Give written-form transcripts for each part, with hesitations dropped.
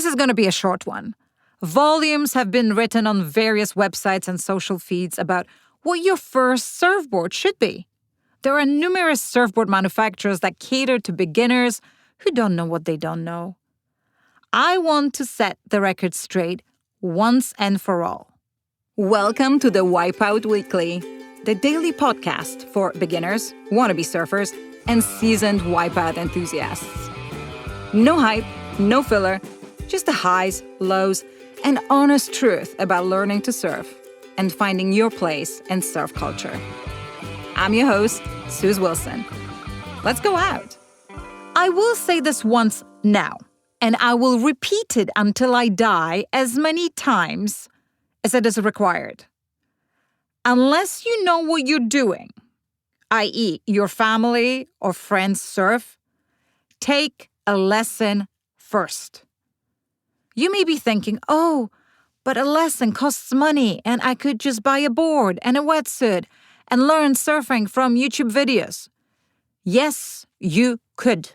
This is going to be a short one. Volumes have been written on various websites and social feeds about what your first surfboard should be. There are numerous surfboard manufacturers that cater to beginners who don't know what they don't know. I want to set the record straight once and for all. Welcome to the Wipeout Weekly, the daily podcast for beginners, wannabe surfers, and seasoned wipeout enthusiasts. No hype, no filler, just the highs, lows, and honest truth about learning to surf and finding your place in surf culture. I'm your host, Suze Wilson. Let's go out. I will say this once now, and I will repeat it until I die as many times as it is required. Unless you know what you're doing, i.e. your family or friends surf, take a lesson first. You may be thinking, but a lesson costs money and I could just buy a board and a wetsuit and learn surfing from YouTube videos. Yes, you could.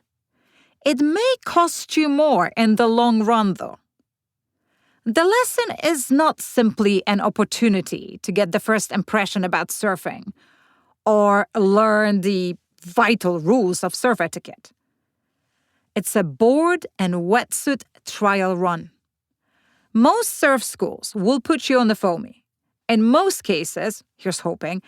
It may cost you more in the long run, though. The lesson is not simply an opportunity to get the first impression about surfing or learn the vital rules of surf etiquette. It's a board and wetsuit trial run. Most surf schools will put you on the foamie. In most cases, here's hoping,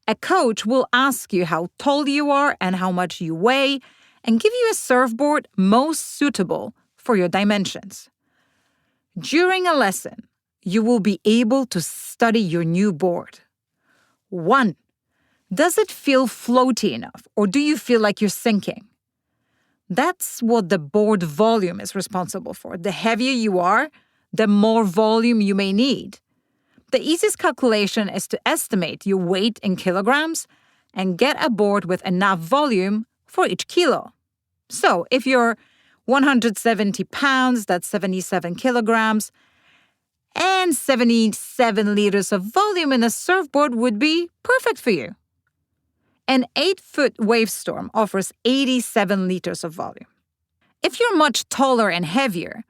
a coach will ask you how tall you are and how much you weigh and give you a surfboard most suitable for your dimensions. During a lesson, you will be able to study your new board. 1. Does it feel floaty enough, or do you feel like you're sinking? That's what the board volume is responsible for. The heavier you are, the more volume you may need. The easiest calculation is to estimate your weight in kilograms and get a board with enough volume for each kilo. So if you're 170 pounds, that's 77 kilograms, and 77 liters of volume in a surfboard would be perfect for you. An 8-foot Wavestorm offers 87 liters of volume. If you're much taller and heavier,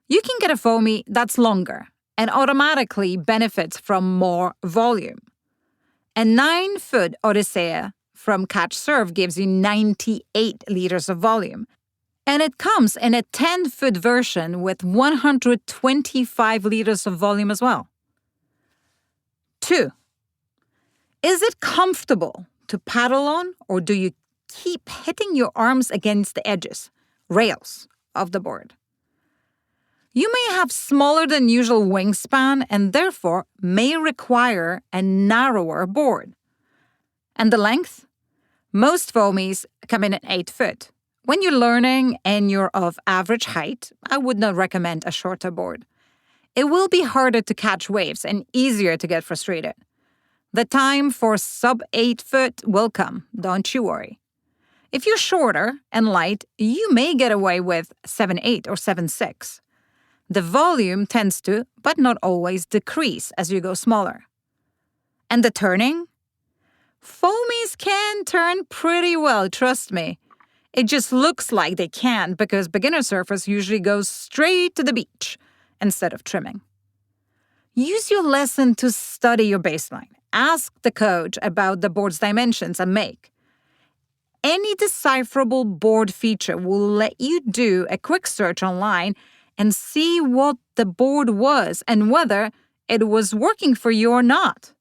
you can get a foamie that's longer and automatically benefits from more volume. A 9-foot Odyssea from Catch Surf gives you 98 liters of volume, and it comes in a 10-foot version with 125 liters of volume as well. 2. Is it comfortable to paddle on, or do you keep hitting your arms against the edges, rails of the board? You may have smaller than usual wingspan and therefore may require a narrower board. And the length? Most foamies come in at 8 foot. When you're learning and you're of average height, I would not recommend a shorter board. It will be harder to catch waves and easier to get frustrated. The time for sub-8 foot will come, don't you worry. If you're shorter and light, you may get away with 7.8 or 7.6. The volume tends to, but not always, decrease as you go smaller. And the turning? Foamies can turn pretty well, trust me. It just looks like they can't because beginner surfers usually go straight to the beach instead of trimming. Use your lesson to study your baseline. Ask the coach about the board's dimensions and make. Any decipherable board feature will let you do a quick search online and see what the board was and whether it was working for you or not.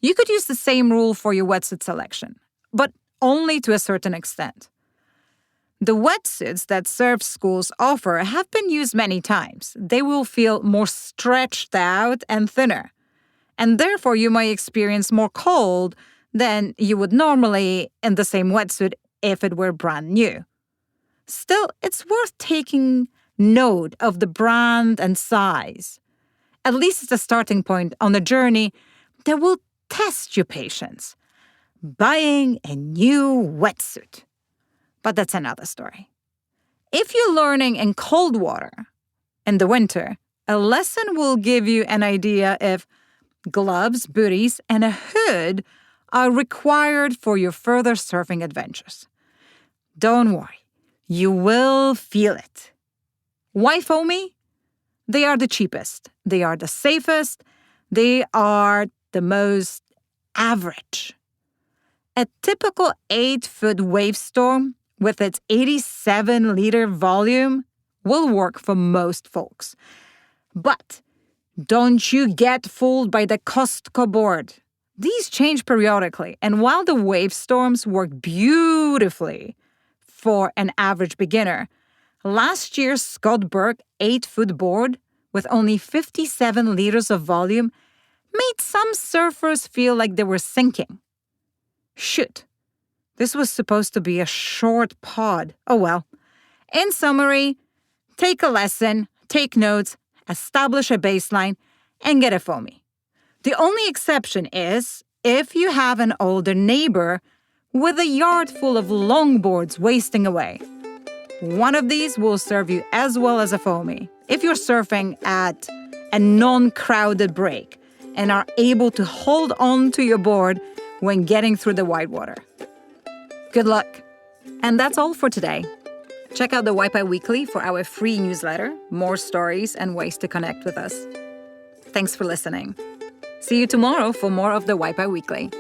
You could use the same rule for your wetsuit selection, but only to a certain extent. The wetsuits that surf schools offer have been used many times. They will feel more stretched out and thinner, and therefore you might experience more cold than you would normally in the same wetsuit if it were brand new. Still, it's worth taking note of the brand and size. At least it's a starting point on a journey that will test your patience. Buying a new wetsuit. But that's another story. If you're learning in cold water in the winter, a lesson will give you an idea if gloves, booties, and a hood are required for your further surfing adventures. Don't worry, you will feel it. Why foamie? They are the cheapest. They are the safest. They are the most average. A typical 8-foot wave storm with its 87-liter volume will work for most folks. But don't you get fooled by the Costco board. These change periodically, and while the wave storms work beautifully for an average beginner, last year's Scott Burke 8-foot board with only 57 liters of volume made some surfers feel like they were sinking. Shoot, this was supposed to be a short pod. Oh well. In summary, take a lesson, take notes, establish a baseline, and get a foamie. The only exception is if you have an older neighbor with a yard full of longboards wasting away. One of these will serve you as well as a foamie if you're surfing at a non-crowded break and are able to hold on to your board when getting through the whitewater. Good luck. And that's all for today. Check out the Wipe Out Weekly for our free newsletter, more stories, and ways to connect with us. Thanks for listening. See you tomorrow for more of the Wipe Out Weekly.